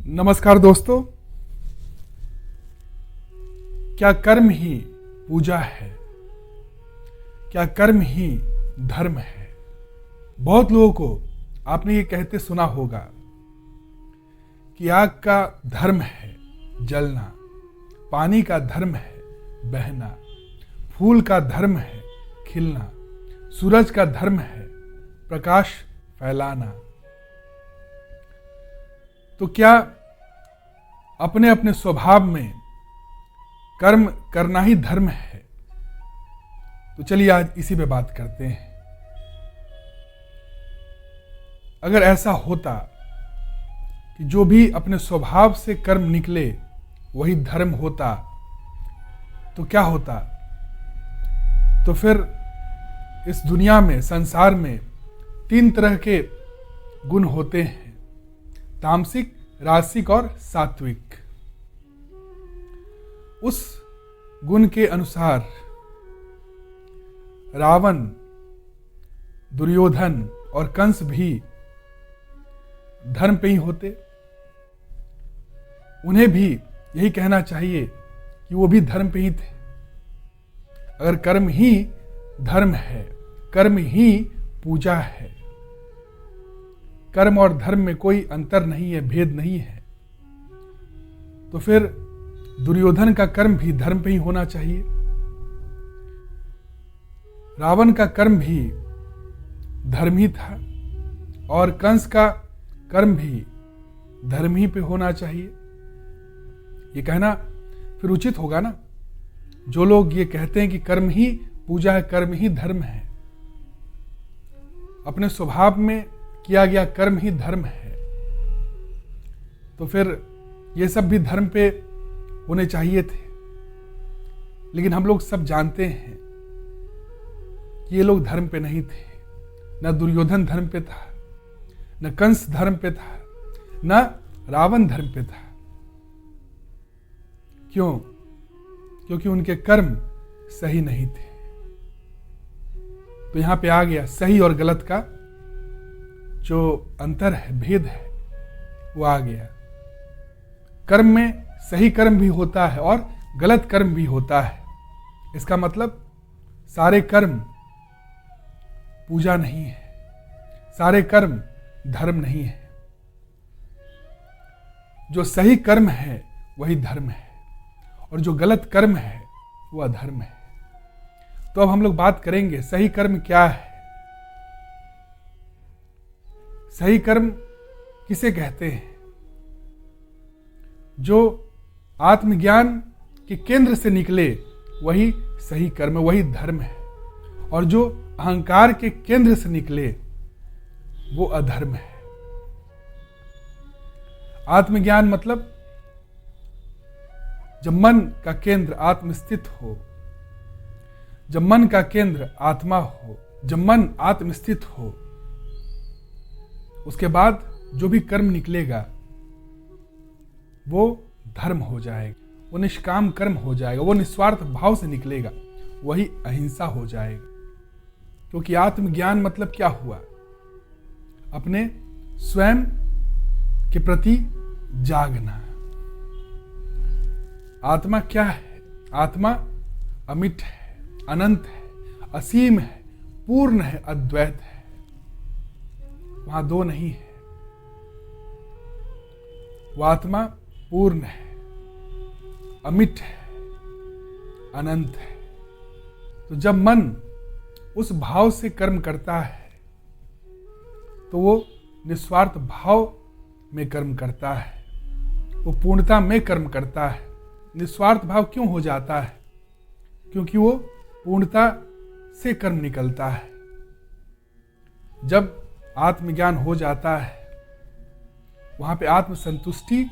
नमस्कार दोस्तों। क्या कर्म ही पूजा है? क्या कर्म ही धर्म है? बहुत लोगों को आपने ये कहते सुना होगा कि आग का धर्म है जलना, पानी का धर्म है बहना, फूल का धर्म है खिलना, सूरज का धर्म है प्रकाश फैलाना। तो क्या अपने अपने स्वभाव में कर्म करना ही धर्म है? तो चलिए आज इसी पे बात करते हैं। अगर ऐसा होता कि जो भी अपने स्वभाव से कर्म निकले वही धर्म होता तो क्या होता? तो फिर इस दुनिया में, संसार में 3 तरह के गुण होते हैं, तामसिक, राजसिक और सात्विक। उस गुण के अनुसार रावण, दुर्योधन और कंस भी धर्म पे ही होते। उन्हें भी यही कहना चाहिए कि वो भी धर्म पे ही थे। अगर कर्म ही धर्म है, कर्म ही पूजा है, कर्म और धर्म में कोई अंतर नहीं है, भेद नहीं है, तो फिर दुर्योधन का कर्म भी धर्म पे ही होना चाहिए, रावण का कर्म भी धर्म ही था और कंस का कर्म भी धर्म ही पे होना चाहिए। ये कहना फिर उचित होगा ना। जो लोग ये कहते हैं कि कर्म ही पूजा है, कर्म ही धर्म है, अपने स्वभाव में किया गया कर्म ही धर्म है, तो फिर ये सब भी धर्म पे होने चाहिए थे। लेकिन हम लोग सब जानते हैं कि ये लोग धर्म पे नहीं थे। न दुर्योधन धर्म पे था, न कंस धर्म पे था, न रावण धर्म पे था। क्यों? क्योंकि उनके कर्म सही नहीं थे। तो यहां पे आ गया सही और गलत का जो अंतर है, भेद है, वो आ गया। कर्म में सही कर्म भी होता है और गलत कर्म भी होता है। इसका मतलब सारे कर्म पूजा नहीं है, सारे कर्म धर्म नहीं है। जो सही कर्म है वही धर्म है और जो गलत कर्म है वो अधर्म है। तो अब हम लोग बात करेंगे सही कर्म क्या है। सही कर्म किसे कहते हैं? जो आत्मज्ञान के केंद्र से निकले वही सही कर्म, वही धर्म है, और जो अहंकार के केंद्र से निकले वो अधर्म है। आत्मज्ञान मतलब जब मन का केंद्र आत्मस्थित हो, जब मन का केंद्र आत्मा हो, जब मन आत्मस्थित हो, उसके बाद जो भी कर्म निकलेगा वो धर्म हो जाएगा, वो निष्काम कर्म हो जाएगा, वो निस्वार्थ भाव से निकलेगा, वही अहिंसा हो जाएगा। क्योंकि आत्मज्ञान मतलब क्या हुआ? अपने स्वयं के प्रति जागना। आत्मा क्या है? आत्मा अमिट है, अनंत है, असीम है, पूर्ण है, अद्वैत है। वहां दो नहीं है। वो आत्मा पूर्ण है, अमिट है, अनंत है। तो जब मन उस भाव से कर्म करता है तो वो निस्वार्थ भाव में कर्म करता है, वो पूर्णता में कर्म करता है। निस्वार्थ भाव क्यों हो जाता है? क्योंकि वो पूर्णता से कर्म निकलता है। जब आत्मज्ञान हो जाता है वहां पे आत्मसंतुष्टि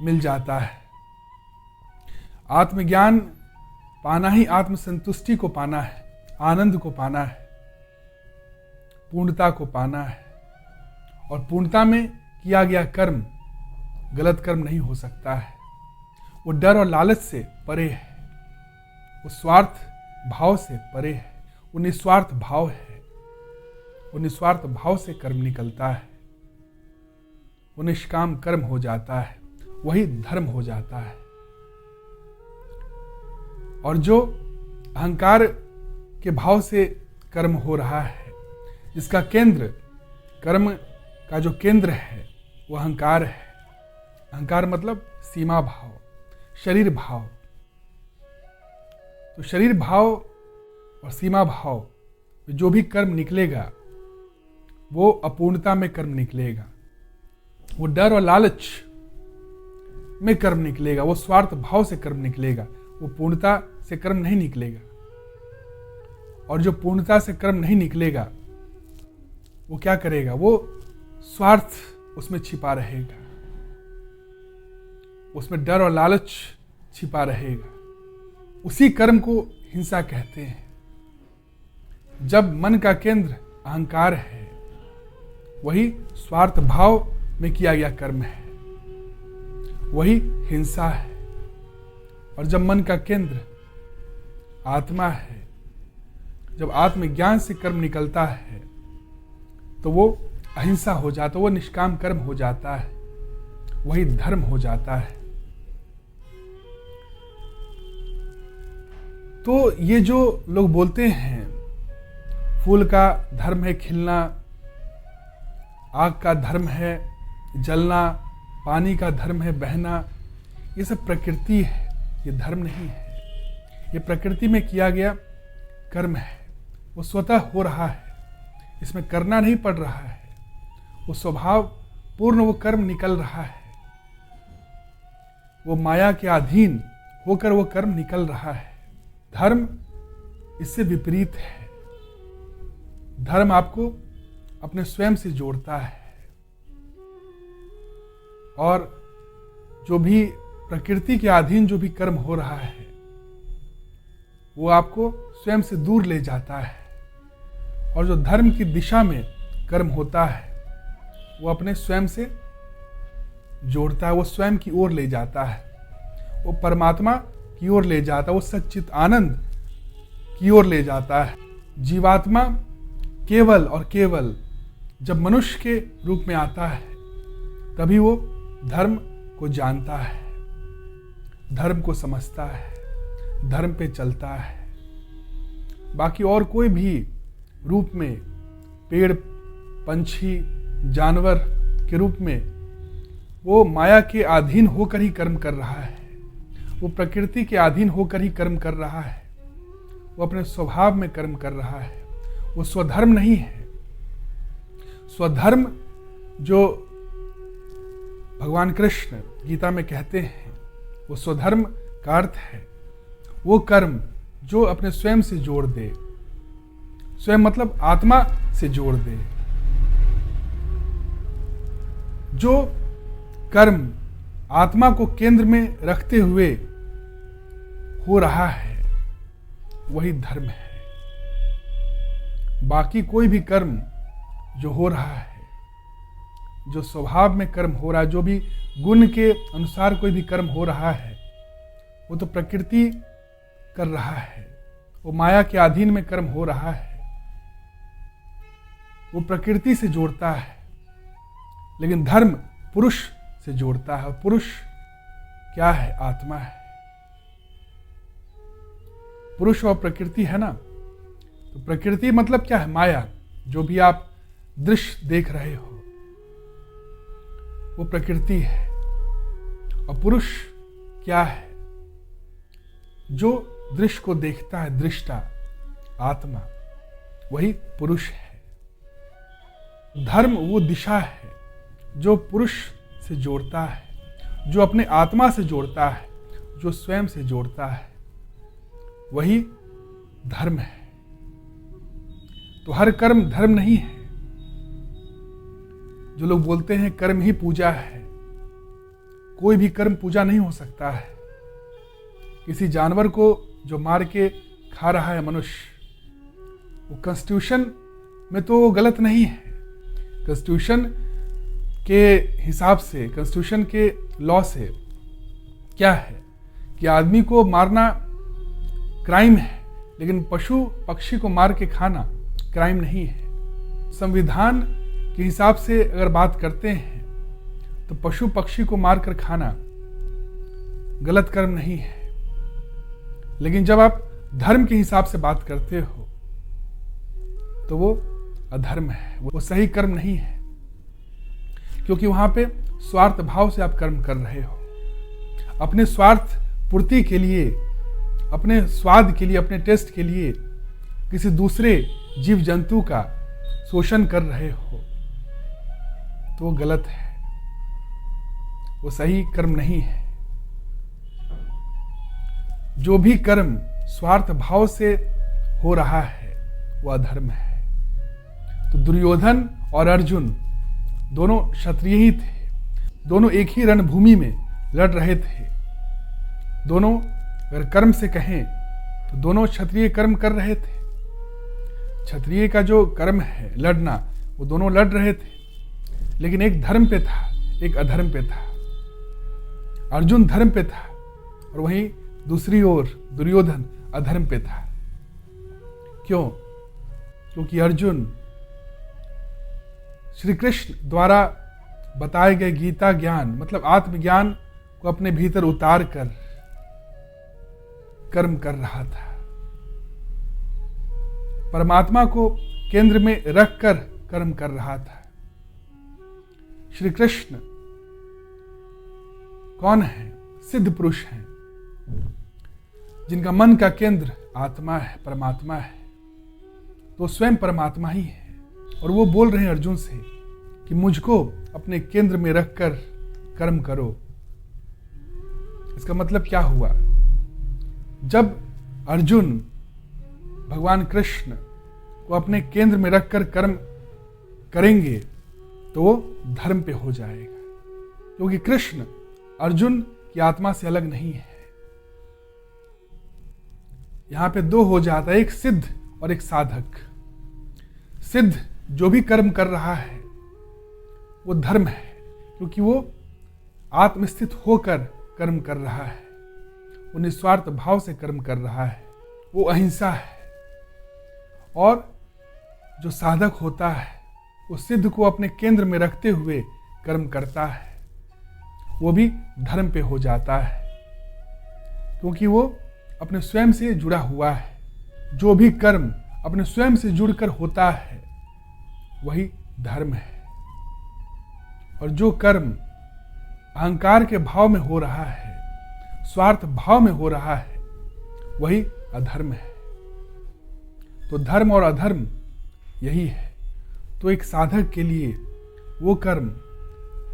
मिल जाता है। आत्मज्ञान पाना ही आत्मसंतुष्टि को पाना है, आनंद को पाना है, पूर्णता को पाना है। और पूर्णता में किया गया कर्म गलत कर्म नहीं हो सकता है। वो डर और लालच से परे है, वो स्वार्थ भाव से परे है, वो निस्वार्थ भाव है। वो निस्वार्थ भाव से कर्म निकलता है। वो निष्काम कर्म हो जाता है, वही धर्म हो जाता है। और जो अहंकार के भाव से कर्म हो रहा है, जिसका केंद्र, कर्म का जो केंद्र है वो अहंकार है। अहंकार मतलब सीमा भाव, शरीर भाव। तो शरीर भाव और सीमा भाव जो भी कर्म निकलेगा वो अपूर्णता में कर्म निकलेगा, वो डर और लालच में कर्म निकलेगा, वो स्वार्थ भाव से कर्म निकलेगा, वो पूर्णता से कर्म नहीं निकलेगा। और जो पूर्णता से कर्म नहीं निकलेगा वो क्या करेगा, वो स्वार्थ उसमें छिपा रहेगा, उसमें डर और लालच छिपा रहेगा। उसी कर्म को हिंसा कहते हैं। जब मन का केंद्र अहंकार है, वही स्वार्थ भाव में किया गया कर्म है, वही हिंसा है। और जब मन का केंद्र आत्मा है, जब आत्मज्ञान से कर्म निकलता है, तो वो अहिंसा हो जाता है, वो निष्काम कर्म हो जाता है, वही धर्म हो जाता है। तो ये जो लोग बोलते हैं फूल का धर्म है खिलना, आग का धर्म है जलना, पानी का धर्म है बहना, ये सब प्रकृति है, ये धर्म नहीं है। ये प्रकृति में किया गया कर्म है, वो स्वतः हो रहा है, इसमें करना नहीं पड़ रहा है, वो स्वभाव पूर्ण वो कर्म निकल रहा है, वो माया के अधीन होकर वो कर्म निकल रहा है। धर्म इससे विपरीत है। धर्म आपको अपने स्वयं से जोड़ता है, और जो भी प्रकृति के अधीन जो भी कर्म हो रहा है वो आपको स्वयं से दूर ले जाता है। और जो धर्म की दिशा में कर्म होता है वो अपने स्वयं से जोड़ता है, वो स्वयं की ओर ले जाता है, वो परमात्मा की ओर ले जाता है, वो सच्चित आनंद की ओर ले जाता है। जीवात्मा केवल और केवल जब मनुष्य के रूप में आता है तभी वो धर्म को जानता है, धर्म को समझता है, धर्म पे चलता है। बाकी और कोई भी रूप में, पेड़, पंछी, जानवर के रूप में वो माया के अधीन होकर ही कर्म कर रहा है, वो प्रकृति के अधीन होकर ही कर्म कर रहा है, वो अपने स्वभाव में कर्म कर रहा है, वो स्वधर्म नहीं है। स्वधर्म जो भगवान कृष्ण गीता में कहते हैं, वो स्वधर्म का अर्थ है वो कर्म जो अपने स्वयं से जोड़ दे, स्वयं मतलब आत्मा से जोड़ दे। जो कर्म आत्मा को केंद्र में रखते हुए हो रहा है वही धर्म है। बाकी कोई भी कर्म जो हो रहा है, जो स्वभाव में कर्म हो रहा है, जो भी गुण के अनुसार कोई भी कर्म हो रहा है, वो तो प्रकृति कर रहा है, वो माया के अधीन में कर्म हो रहा है, वो प्रकृति से जोड़ता है। लेकिन धर्म पुरुष से जोड़ता है। पुरुष क्या है? आत्मा है। पुरुष और प्रकृति है ना, तो प्रकृति मतलब क्या है? माया। जो भी आप दृश्य देख रहे हो वो प्रकृति है। और पुरुष क्या है? जो दृश्य को देखता है, दृष्टा, आत्मा, वही पुरुष है। धर्म वो दिशा है जो पुरुष से जोड़ता है, जो अपने आत्मा से जोड़ता है, जो स्वयं से जोड़ता है, वही धर्म है। तो हर कर्म धर्म नहीं है। जो लोग बोलते हैं कर्म ही पूजा है, कोई भी कर्म पूजा नहीं हो सकता है। किसी जानवर को जो मार के खा रहा है मनुष्य, वो कॉन्स्टिट्यूशन में तो गलत नहीं है। कॉन्स्टिट्यूशन के हिसाब से, कॉन्स्टिट्यूशन के लॉ से क्या है कि आदमी को मारना क्राइम है, लेकिन पशु पक्षी को मार के खाना क्राइम नहीं है। संविधान के हिसाब से अगर बात करते हैं तो पशु पक्षी को मारकर खाना गलत कर्म नहीं है, लेकिन जब आप धर्म के हिसाब से बात करते हो तो वो अधर्म है, वो सही कर्म नहीं है, क्योंकि वहां पे स्वार्थ भाव से आप कर्म कर रहे हो। अपने स्वार्थ पूर्ति के लिए, अपने स्वाद के लिए, अपने टेस्ट के लिए किसी दूसरे जीव जंतु का शोषण कर रहे हो तो वो गलत है, वो सही कर्म नहीं है। जो भी कर्म स्वार्थ भाव से हो रहा है वो अधर्म है। तो दुर्योधन और अर्जुन दोनों क्षत्रिय ही थे, दोनों एक ही रणभूमि में लड़ रहे थे। दोनों अगर कर्म से कहें तो दोनों क्षत्रिय कर्म कर रहे थे। क्षत्रिय का जो कर्म है लड़ना, वो दोनों लड़ रहे थे, लेकिन एक धर्म पे था, एक अधर्म पे था। अर्जुन धर्म पे था और वहीं दूसरी ओर दुर्योधन अधर्म पे था। क्यों? क्योंकि अर्जुन श्री कृष्ण द्वारा बताए गए गीता ज्ञान मतलब आत्मज्ञान को अपने भीतर उतार कर कर्म कर रहा था। परमात्मा को केंद्र में रखकर कर्म कर रहा था। श्री कृष्ण कौन है? सिद्ध पुरुष हैं, जिनका मन का केंद्र आत्मा है, परमात्मा है। तो स्वयं परमात्मा ही है और वो बोल रहे हैं अर्जुन से कि मुझको अपने केंद्र में रखकर कर्म करो। इसका मतलब क्या हुआ? जब अर्जुन भगवान कृष्ण को अपने केंद्र में रखकर कर्म करेंगे तो वो धर्म पे हो जाएगा, क्योंकि कृष्ण अर्जुन की आत्मा से अलग नहीं है। यहां पे दो हो जाता है, एक सिद्ध और एक साधक। सिद्ध जो भी कर्म कर रहा है वो धर्म है, क्योंकि वो आत्मस्थित होकर कर्म कर रहा है, वो निस्वार्थ भाव से कर्म कर रहा है, वो अहिंसा है। और जो साधक होता है वो सिद्ध को अपने केंद्र में रखते हुए कर्म करता है, वो भी धर्म पे हो जाता है, क्योंकि वो अपने स्वयं से जुड़ा हुआ है। जो भी कर्म अपने स्वयं से जुड़कर होता है वही धर्म है, और जो कर्म अहंकार के भाव में हो रहा है, स्वार्थ भाव में हो रहा है, वही अधर्म है। तो धर्म और अधर्म यही है। तो एक साधक के लिए वो कर्म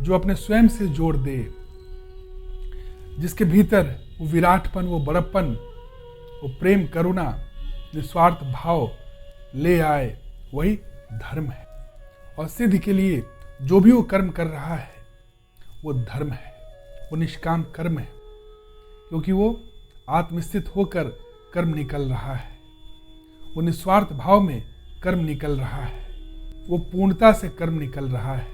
जो अपने स्वयं से जोड़ दे, जिसके भीतर वो विराटपन, वो बड़प्पन, वो प्रेम, करुणा, निस्वार्थ भाव ले आए, वही धर्म है। और सिद्ध के लिए जो भी वो कर्म कर रहा है वो धर्म है, वो निष्काम कर्म है, क्योंकि वो आत्मस्थित होकर कर्म निकल रहा है, वो निस्वार्थ भाव में कर्म निकल रहा है, वो पूर्णता से कर्म निकल रहा है,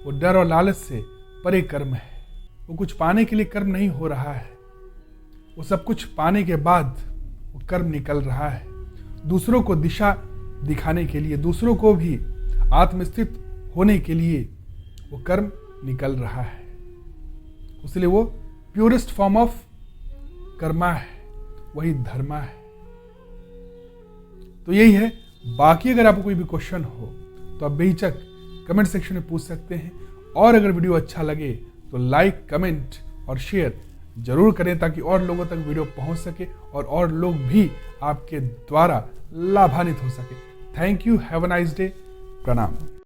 वो डर और लालच से परे कर्म है। वो कुछ पाने के लिए कर्म नहीं हो रहा है, वो सब कुछ पाने के बाद वो कर्म निकल रहा है, दूसरों को दिशा दिखाने के लिए, दूसरों को भी आत्मस्थित होने के लिए वो कर्म निकल रहा है। इसलिए वो प्योरेस्ट फॉर्म ऑफ कर्मा है, वही धर्मा है। तो यही है। बाकी अगर आपको कोई भी क्वेश्चन हो तो आप बेहिचक कमेंट सेक्शन में पूछ सकते हैं, और अगर वीडियो अच्छा लगे तो लाइक, कमेंट और शेयर जरूर करें, ताकि और लोगों तक वीडियो पहुंच सके और लोग भी आपके द्वारा लाभान्वित हो सके। Thank you, have a nice day, प्रणाम।